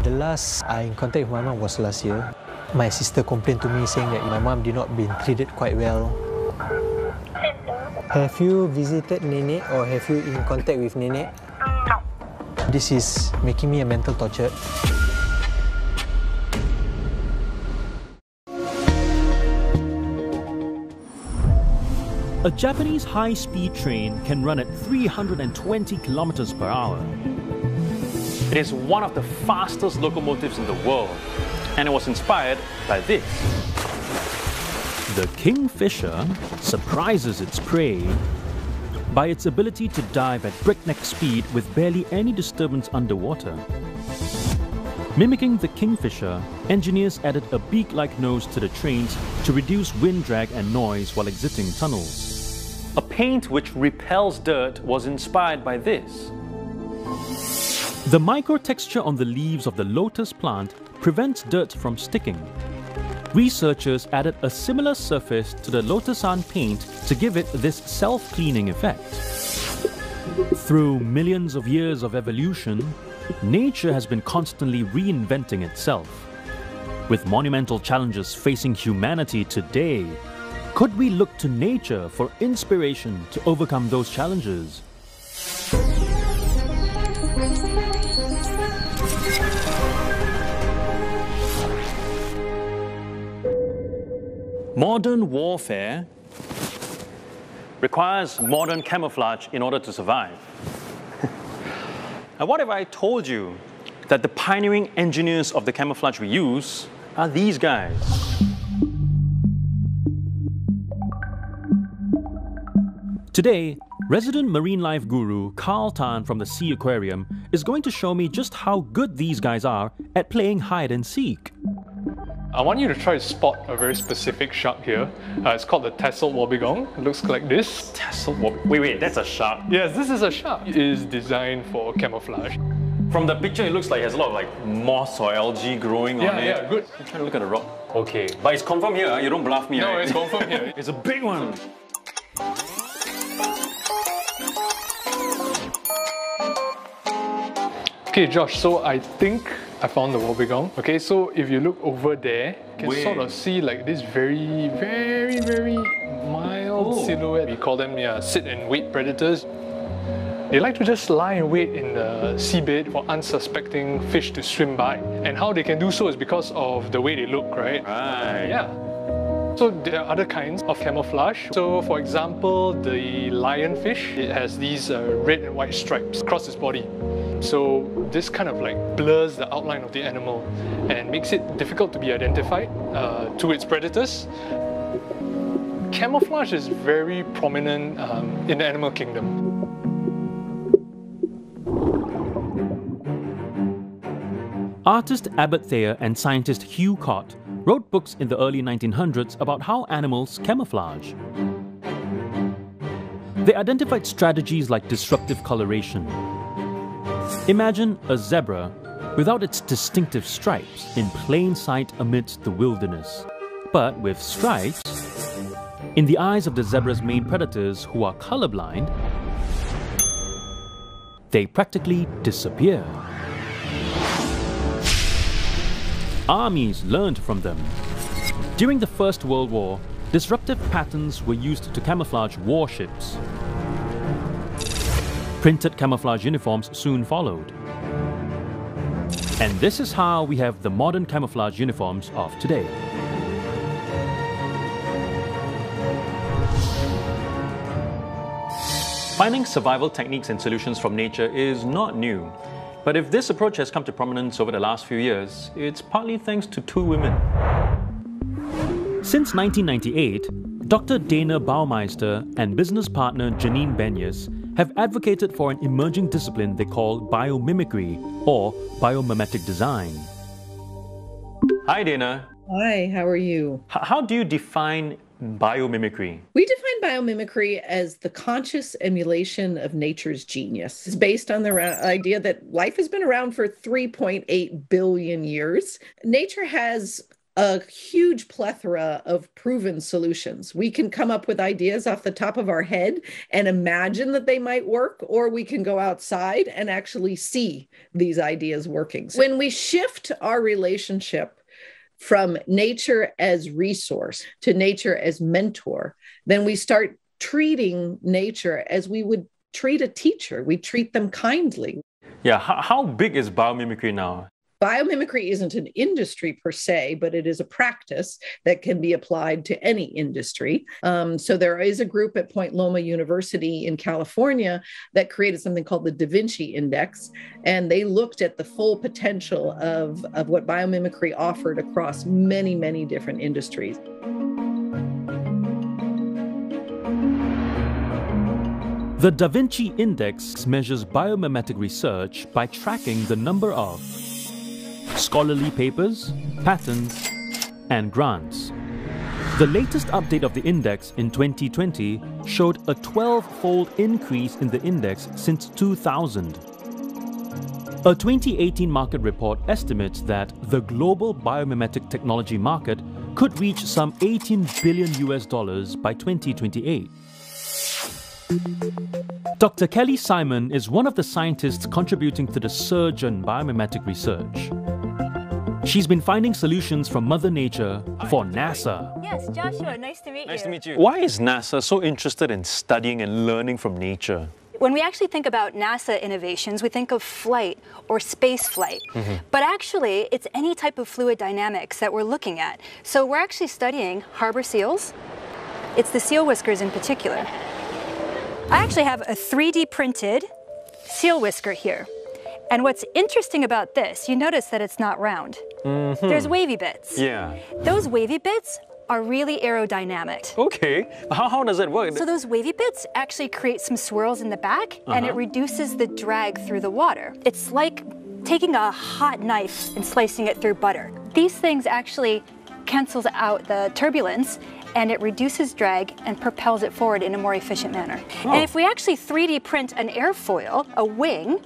The last I in contact with my mom was last year. My sister complained to me saying that my mom did not been treated quite well. Have you visited Nenek or have you in contact with Nenek? No. This is making me a mental torture. A Japanese high-speed train can run at 320 kilometers per hour. It is one of the fastest locomotives in the world, and it was inspired by this. The Kingfisher surprises its prey by its ability to dive at breakneck speed with barely any disturbance underwater. Mimicking the Kingfisher, engineers added a beak-like nose to the trains to reduce wind drag and noise while exiting tunnels. A paint which repels dirt was inspired by this. The microtexture on the leaves of the lotus plant prevents dirt from sticking. Researchers added a similar surface to the lotusan paint to give it this self-cleaning effect. Through millions of years of evolution, nature has been constantly reinventing itself. With monumental challenges facing humanity today, could we look to nature for inspiration to overcome those challenges? Modern warfare requires modern camouflage in order to survive. And what if I told you that the pioneering engineers of the camouflage we use are these guys? Today, resident marine life guru Carl Tan from the Sea Aquarium is going to show me just how good these guys are at playing hide and seek. I want you to try to spot a very specific shark here. It's called the tasseled wobbegong. It looks like this. Tasseled wobbegong. Wait, that's a shark? Yes, this is a shark. It is designed for camouflage. From the picture, it looks like it has a lot of like moss or algae growing on it. Yeah, good. I'm trying to look at the rock. Okay, but it's confirmed here. You don't bluff me, No, right? it's confirmed here. It's a big one. Okay, Josh, so I think I found the wobbegong. Okay, so if you look over there, you can sort of see like this very mild silhouette. We call them sit and wait predators. They like to just lie in wait in the seabed for unsuspecting fish to swim by. And how they can do so is because of the way they look, right? Right. Yeah. So there are other kinds of camouflage. So for example, the lionfish, it has these red and white stripes across its body. So this kind of like blurs the outline of the animal and makes it difficult to be identified to its predators. Camouflage is very prominent in the animal kingdom. Artist Abbott Thayer and scientist Hugh Cott wrote books in the early 1900s about how animals camouflage. They identified strategies like disruptive coloration. Imagine a zebra without its distinctive stripes in plain sight amidst the wilderness. But with stripes, in the eyes of the zebra's main predators who are colorblind, they practically disappear. Armies learned from them. During the First World War, disruptive patterns were used to camouflage warships. Printed camouflage uniforms soon followed. And this is how we have the modern camouflage uniforms of today. Finding survival techniques and solutions from nature is not new. But if this approach has come to prominence over the last few years, it's partly thanks to two women. Since 1998, Dr. Dana Baumeister and business partner Janine Benyus have advocated for an emerging discipline they call biomimicry, or biomimetic design. Hi Dana. Hi, how are you? How do you define biomimicry? We define biomimicry as the conscious emulation of nature's genius. It's based on the idea that life has been around for 3.8 billion years. Nature has a huge plethora of proven solutions. We can come up with ideas off the top of our head and imagine that they might work, or we can go outside and actually see these ideas working. So when we shift our relationship from nature as resource to nature as mentor, then we start treating nature as we would treat a teacher. We treat them kindly. Yeah, how big is biomimicry now? Biomimicry isn't an industry per se, but it is a practice that can be applied to any industry. So there is a group at Point Loma University in California that created something called the Da Vinci Index, and they looked at the full potential of what biomimicry offered across many, many different industries. The Da Vinci Index measures biomimetic research by tracking the number of scholarly papers, patents, and grants. The latest update of the index in 2020 showed a 12-fold increase in the index since 2000. A 2018 market report estimates that the global biomimetic technology market could reach some $18 billion by 2028. Dr. Kelly Simon is one of the scientists contributing to the surge in biomimetic research. She's been finding solutions from Mother Nature for NASA. Yes, Joshua, nice to meet you. Nice to meet you. Why is NASA so interested in studying and learning from nature? When we actually think about NASA innovations, we think of flight or space flight. But actually, it's any type of fluid dynamics that we're looking at. So we're actually studying harbor seals. It's the seal whiskers in particular. I actually have a 3D printed seal whisker here. And what's interesting about this, you notice that it's not round. There's wavy bits. Yeah. Those wavy bits are really aerodynamic. Okay. How does that work? So those wavy bits actually create some swirls in the back, and it reduces the drag through the water. It's like taking a hot knife and slicing it through butter. These things actually cancels out the turbulence, and it reduces drag and propels it forward in a more efficient manner. And if we actually 3D print an airfoil, a wing,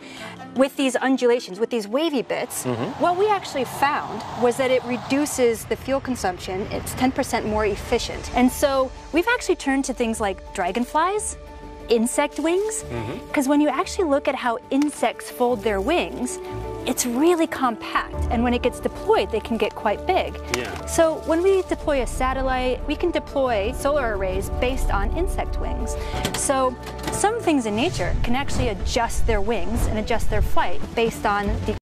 with these undulations, with these wavy bits, what we actually found was that it reduces the fuel consumption. It's 10% more efficient. And so we've actually turned to things like dragonflies, insect wings, because when you actually look at how insects fold their wings, it's really compact, and when it gets deployed, they can get quite big. Yeah. So when we deploy a satellite, we can deploy solar arrays based on insect wings. So some things in nature can actually adjust their wings and adjust their flight based on the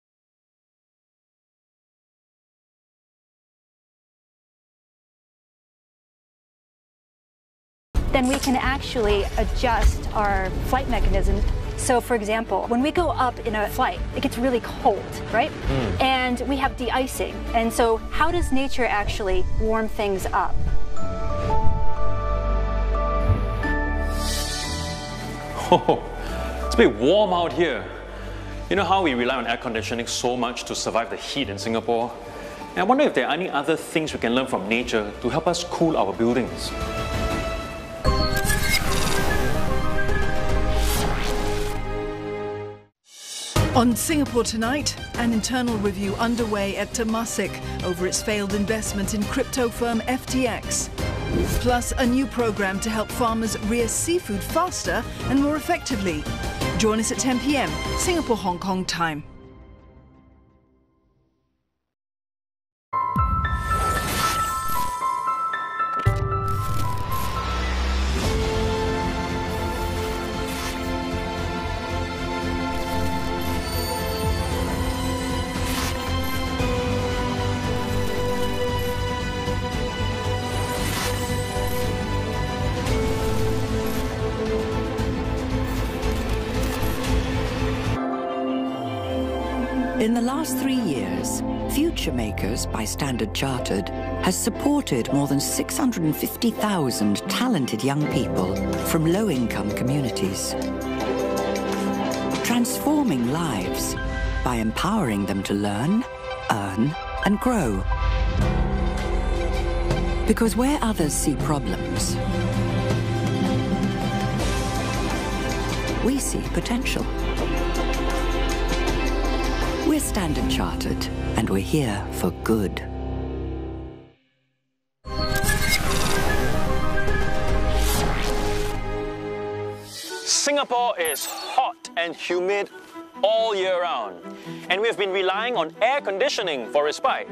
then we can actually adjust our flight mechanism. So for example, when we go up in a flight, it gets really cold, right? And we have de-icing. And so how does nature actually warm things up? Oh, it's a bit warm out here. You know how we rely on air conditioning so much to survive the heat in Singapore? And I wonder if there are any other things we can learn from nature to help us cool our buildings. On Singapore Tonight, an internal review underway at Temasek over its failed investment in crypto firm FTX. Plus, a new program to help farmers rear seafood faster and more effectively. Join us at 10 p.m. Singapore-Hong Kong time. In the last 3 years, Future Makers by Standard Chartered has supported more than 650,000 talented young people from low-income communities, transforming lives by empowering them to learn, earn, and grow. Because where others see problems, we see potential. We're Standard Chartered, and we're here for good. Singapore is hot and humid all year round, and we've been relying on air conditioning for respite.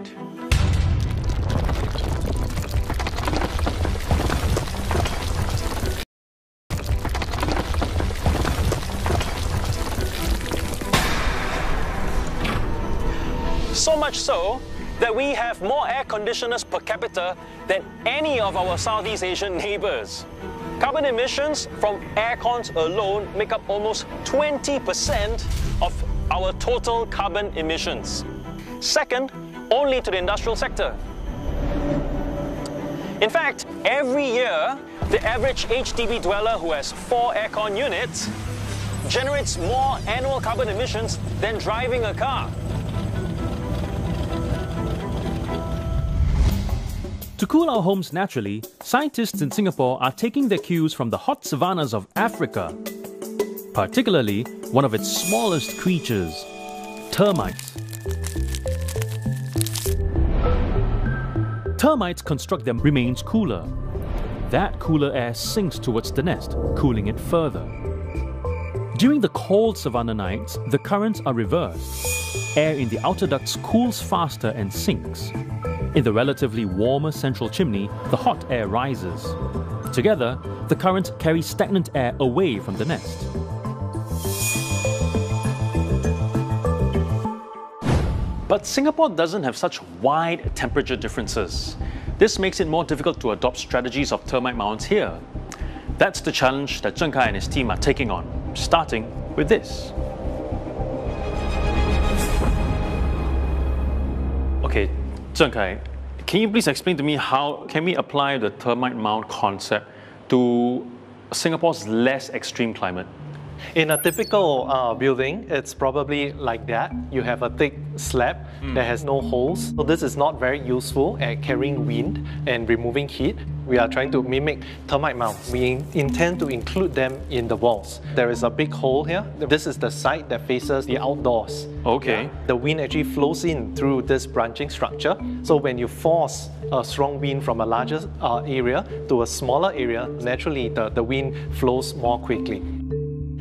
So much so that we have more air conditioners per capita than any of our Southeast Asian neighbours. Carbon emissions from aircons alone make up almost 20% of our total carbon emissions. Second only to the industrial sector. In fact, every year, the average HDB dweller who has 4 aircon units generates more annual carbon emissions than driving a car. To cool our homes naturally, scientists in Singapore are taking their cues from the hot savannas of Africa, particularly one of its smallest creatures, termites. Termites construct their remains cooler. That cooler air sinks towards the nest, cooling it further. During the cold savanna nights, the currents are reversed. Air in the outer ducts cools faster and sinks. In the relatively warmer central chimney, the hot air rises. Together, the currents carry stagnant air away from the nest. But Singapore doesn't have such wide temperature differences. This makes it more difficult to adopt strategies of termite mounds here. That's the challenge that Zheng Kai and his team are taking on, starting with this. Okay, Zheng Kai, can you please explain to me how can we apply the termite mound concept to Singapore's less extreme climate? In a typical building, it's probably like that. You have a thick slab that has no holes. So this is not very useful at carrying wind and removing heat. We are trying to mimic termite mounds. We intend to include them in the walls. There is a big hole here. This is the side that faces the outdoors. Okay. The wind actually flows in through this branching structure. So when you force a strong wind from a larger area to a smaller area, naturally the wind flows more quickly.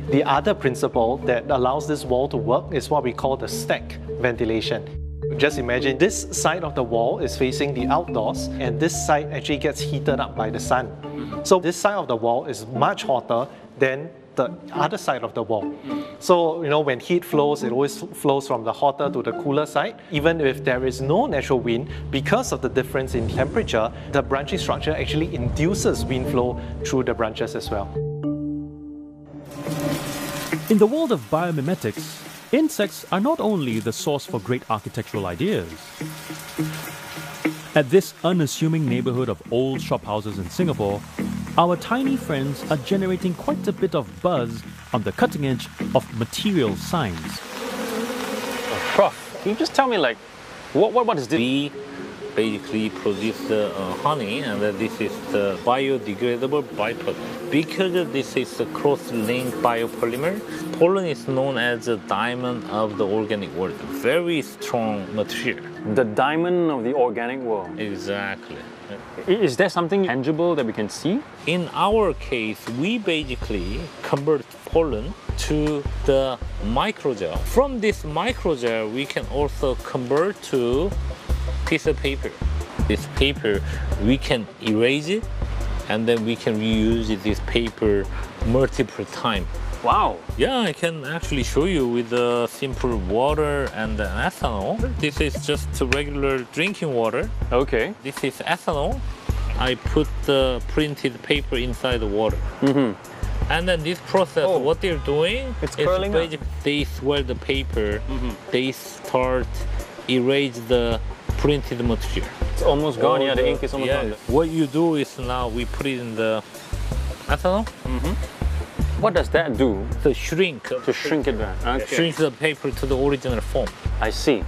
The other principle that allows this wall to work is what we call the stack ventilation. Just imagine this side of the wall is facing the outdoors, and this side actually gets heated up by the sun. So this side of the wall is much hotter than the other side of the wall. So, when heat flows, it always flows from the hotter to the cooler side. Even if there is no natural wind, because of the difference in temperature, the branching structure actually induces wind flow through the branches as well. In the world of biomimetics, insects are not only the source for great architectural ideas. At this unassuming neighborhood of old shophouses in Singapore, our tiny friends are generating quite a bit of buzz on the cutting edge of material science. Prof, can you just tell me, what is this? We basically produce the honey, and this is the biodegradable bipollen. Because this is a cross-linked biopolymer, pollen is known as the diamond of the organic world. Very strong material. The diamond of the organic world. Exactly. Is there something tangible that we can see? In our case, we basically convert pollen to the microgel. From this microgel, we can also convert to piece of paper. This paper, we can erase it, and then we can reuse this paper multiple times. Wow. Yeah, I can actually show you with the simple water and ethanol. This is just regular drinking water. Okay. This is ethanol. I put the printed paper inside the water. And then this process, what they're doing it's is curling up. They swell the paper, they start erase the printed material. It's almost gone, the ink is almost gone. What you do is now we put it in the ethanol. What does that do? To shrink. To shrink it down. Okay. Shrink the paper to the original form. I see.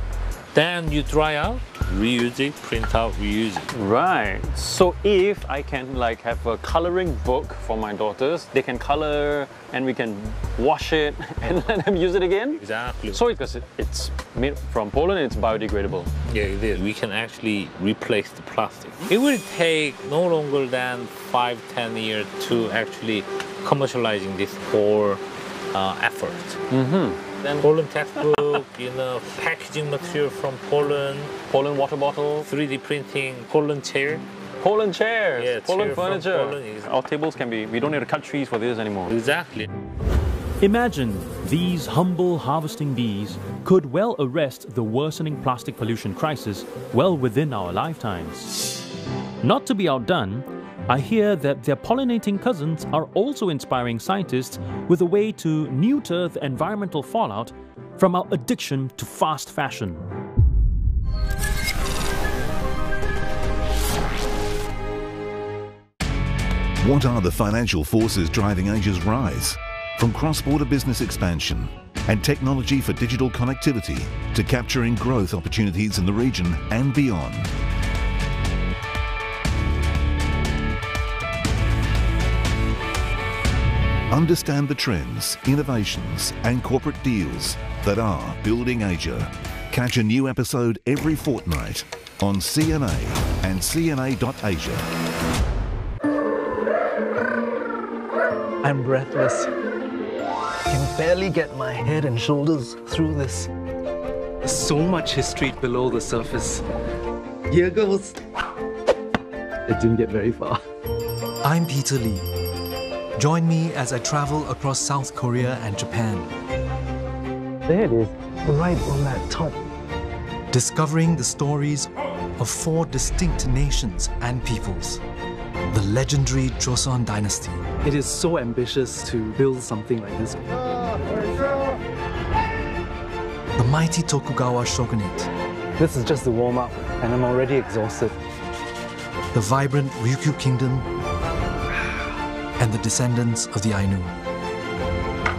Then you dry out, reuse it, print out, reuse it. Right. So if I can have a coloring book for my daughters, they can color and we can wash it and let them use it again? Exactly. So because it's made from pollen, it's biodegradable. Yeah, it is. We can actually replace the plastic. It will take no longer than 5-10 years to actually commercializing this whole effort. Then Poland textbook, packaging material from Poland. Poland water bottle. 3D printing, Poland chair. Poland chairs. Yeah, Poland chair from furniture. Poland. Our tables can be, we don't need to cut trees for this anymore. Exactly. Imagine these humble harvesting bees could well arrest the worsening plastic pollution crisis well within our lifetimes. Not to be outdone, I hear that their pollinating cousins are also inspiring scientists with a way to neuter the environmental fallout from our addiction to fast fashion. What are the financial forces driving Asia's rise? From cross-border business expansion and technology for digital connectivity to capturing growth opportunities in the region and beyond. Understand the trends, innovations and corporate deals that are building Asia. Catch a new episode every fortnight on CNA and CNA.Asia. I'm breathless. I can barely get my head and shoulders through this. There's so much history below the surface. Here goes. It didn't get very far. I'm Peter Lee. Join me as I travel across South Korea and Japan. There it is, right on that top. Discovering the stories of 4 distinct nations and peoples. The legendary Joseon dynasty. It is so ambitious to build something like this. The mighty Tokugawa shogunate. This is just the warm-up, and I'm already exhausted. The vibrant Ryukyu kingdom and the descendants of the Ainu.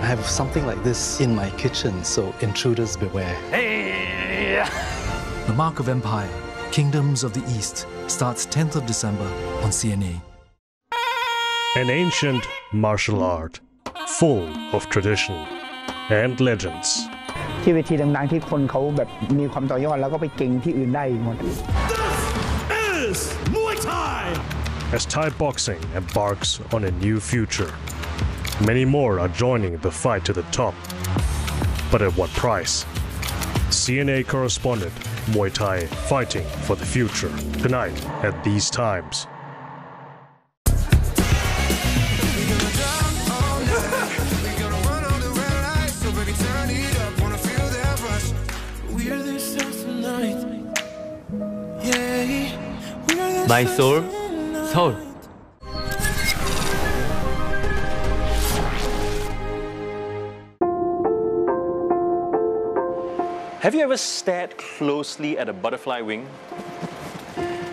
I have something like this in my kitchen, so intruders beware. Hey! The Mark of Empire, Kingdoms of the East, starts 10th of December on CNA. An ancient martial art, full of tradition and legends. ที่เวทีดังๆที่คนเขาแบบมีความต่อยอดแล้วก็ไปเก่งที่อื่นได้หมด This is Muay Thai! As Thai boxing embarks on a new future, many more are joining the fight to the top. But at what price? CNA correspondent Muay Thai fighting for the future tonight at these times. Mysore, Seoul. Have you ever stared closely at a butterfly wing?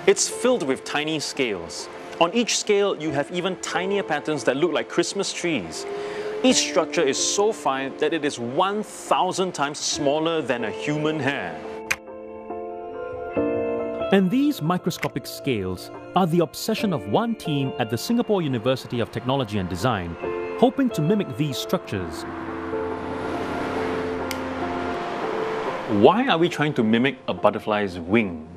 It's filled with tiny scales. On each scale, you have even tinier patterns that look like Christmas trees. Each structure is so fine that it is 1,000 times smaller than a human hair. And these microscopic scales are the obsession of one team at the Singapore University of Technology and Design, hoping to mimic these structures. Why are we trying to mimic a butterfly's wing?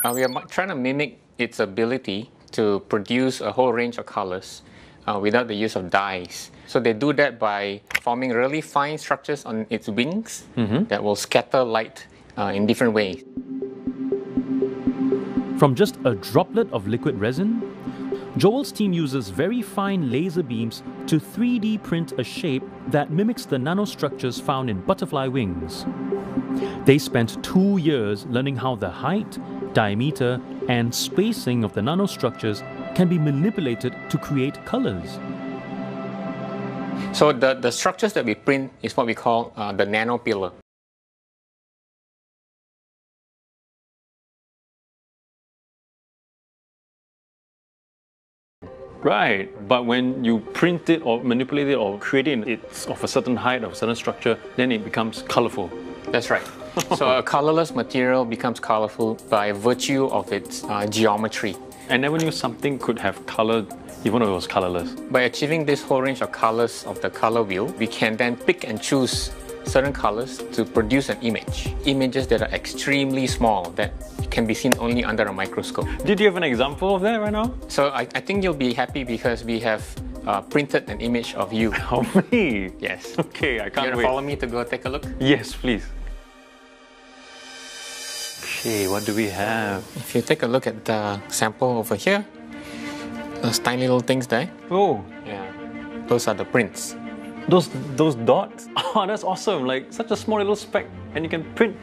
We are trying to mimic its ability to produce a whole range of colors without the use of dyes. So they do that by forming really fine structures on its wings that will scatter light in different ways. From just a droplet of liquid resin, Joel's team uses very fine laser beams to 3D print a shape that mimics the nanostructures found in butterfly wings. They spent 2 years learning how the height, diameter, and spacing of the nanostructures can be manipulated to create colors. So the structures that we print is what we call the nanopillar. Right, but when you print it or manipulate it or create it, it's of a certain height, of a certain structure, then it becomes colorful. That's right. So a colorless material becomes colorful by virtue of its geometry. I never knew something could have color even though it was colorless. By achieving this whole range of colors of the color wheel, we can then pick and choose certain colors to produce an image. Images that are extremely small, that can be seen only under a microscope. Did you have an example of that right now? So I think you'll be happy because we have printed an image of you. Of me? Yes. Okay, I can't You wait. follow me to go take a look? Yes, please. Okay, what do we have? If you take a look at the sample over here, those tiny little things there. Oh. Yeah. Those are the prints. Those dots? Oh, that's awesome. Like such a small little speck, and you can print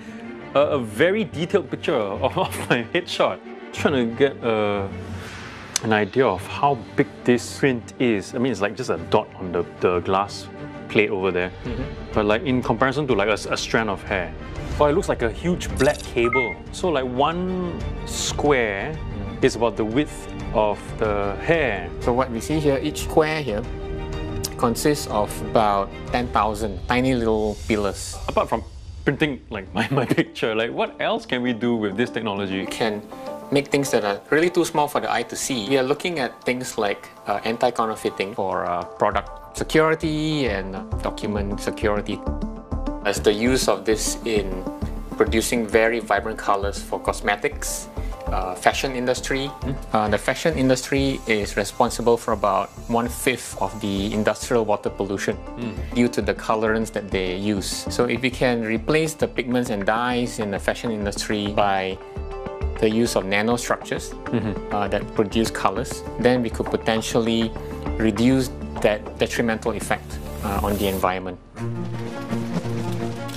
a very detailed picture of my headshot. Trying to get an idea of how big this print is. I mean, it's like just a dot on the glass plate over there. But like in comparison to like a strand of hair. Well, it looks like a huge black cable. So like one square is about the width of the hair. So what we see here, each square here consists of about 10,000 tiny little pillars. Apart from printing like my picture, like what else can we do with this technology? We can make things that are really too small for the eye to see. We are looking at things like anti-counterfeiting for product security and document security. As the use of this in producing very vibrant colors for cosmetics, fashion industry. The fashion industry is responsible for about 1/5 of the industrial water pollution due to the colorants that they use. So if we can replace the pigments and dyes in the fashion industry by the use of nanostructures that produce colors, then we could potentially reduce that detrimental effect on the environment.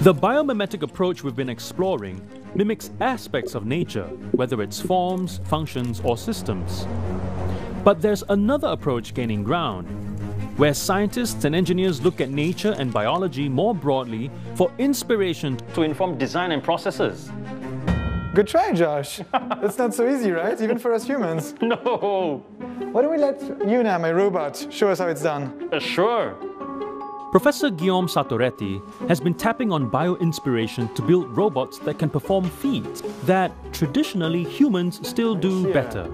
The biomimetic approach we've been exploring mimics aspects of nature, whether it's forms, functions, or systems. But there's another approach gaining ground, where scientists and engineers look at nature and biology more broadly for inspiration to inform design and processes. Good try, Josh. It's not so easy, right? Even for us humans. No! Why don't we let Yuna, my robot, show us how it's done? Sure. Professor Guillaume Satoretti has been tapping on bio-inspiration to build robots that can perform feats that traditionally humans still do better.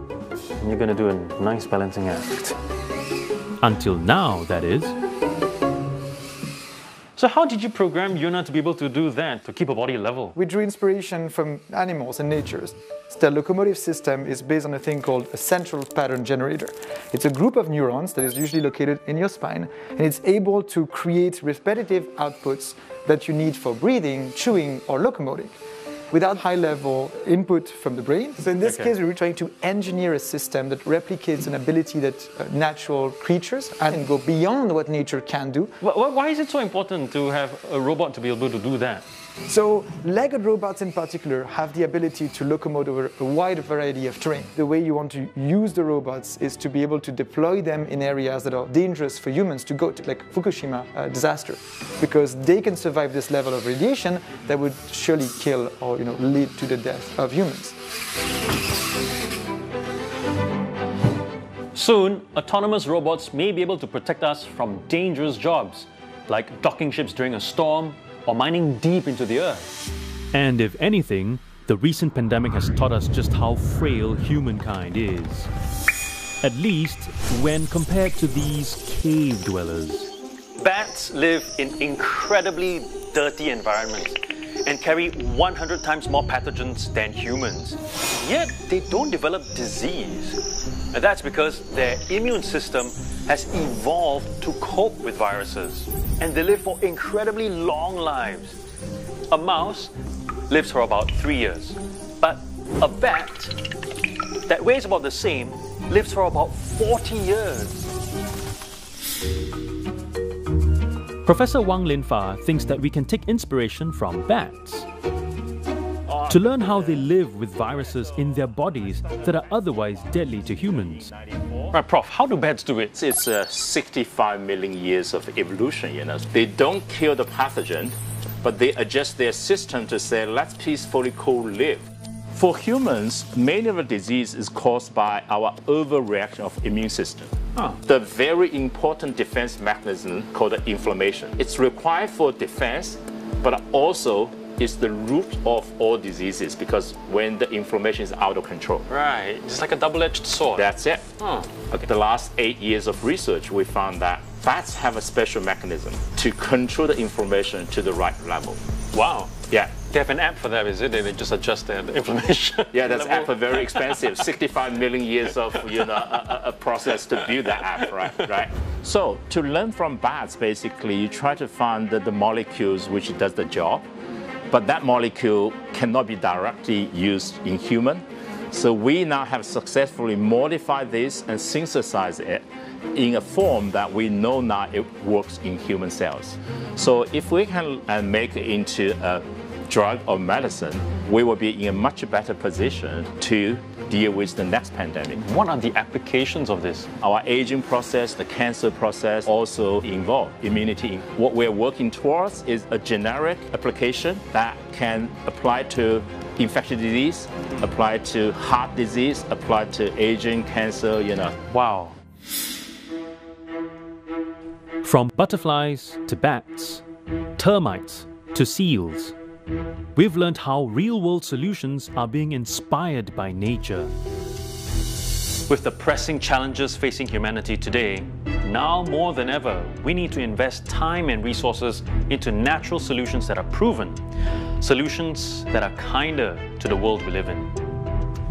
And you're gonna do a nice balancing act. Until now, that is. So how did you program Yuna to be able to do that, to keep her body level? We drew inspiration from animals and nature. The locomotive system is based on a thing called a central pattern generator. It's a group of neurons that is usually located in your spine, and it's able to create repetitive outputs that you need for breathing, chewing, or locomoting, without high-level input from the brain. So in this case, we were trying to engineer a system that replicates an ability that natural creatures and go beyond what nature can do. Why is it so important to have a robot to be able to do that? So legged robots in particular have the ability to locomote over a wide variety of terrain. The way you want to use the robots is to be able to deploy them in areas that are dangerous for humans to go to, like Fukushima disaster, because they can survive this level of radiation that would surely kill or lead to the death of humans. Soon, autonomous robots may be able to protect us from dangerous jobs, like docking ships during a storm, or mining deep into the earth. And if anything, the recent pandemic has taught us just how frail humankind is. At least when compared to these cave dwellers. Bats live in incredibly dirty environments and carry 100 times more pathogens than humans. Yet they don't develop disease. And that's because their immune system has evolved to cope with viruses. And they live for incredibly long lives. A mouse lives for about 3 years. But a bat that weighs about the same lives for about 40 years. Professor Wang Linfa thinks that we can take inspiration from bats to learn how they live with viruses in their bodies that are otherwise deadly to humans. Right, Prof, how do bats do it? It's 65 million years of evolution, They don't kill the pathogen, but they adjust their system to say, let's peacefully co-live. For humans, many of the disease is caused by our overreaction of immune system. The very important defense mechanism called inflammation. It's required for defense, but also is the root of all diseases because when the inflammation is out of control. Right, it's like a double-edged sword. That's it. The last 8 years of research, we found that bats have a special mechanism to control the inflammation to the right level. Wow. Yeah. They have an app for that, is it? They just adjust the inflammation. Yeah, that's app are very expensive. 65 million years of a process to build that app, right? So to learn from bats, basically, you try to find the molecules which does the job, but that molecule cannot be directly used in human. So we now have successfully modified this and synthesized it in a form that we know now it works in human cells. So if we can make it into a drug or medicine, we will be in a much better position to deal with the next pandemic. What are the applications of this? Our aging process, the cancer process also involve immunity. What we're working towards is a generic application that can apply to infectious disease, apply to heart disease, apply to aging, cancer, Wow. From butterflies to bats, termites to seals, we've learned how real-world solutions are being inspired by nature. With the pressing challenges facing humanity today, now more than ever, we need to invest time and resources into natural solutions that are proven, solutions that are kinder to the world we live in.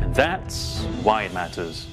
And that's why it matters.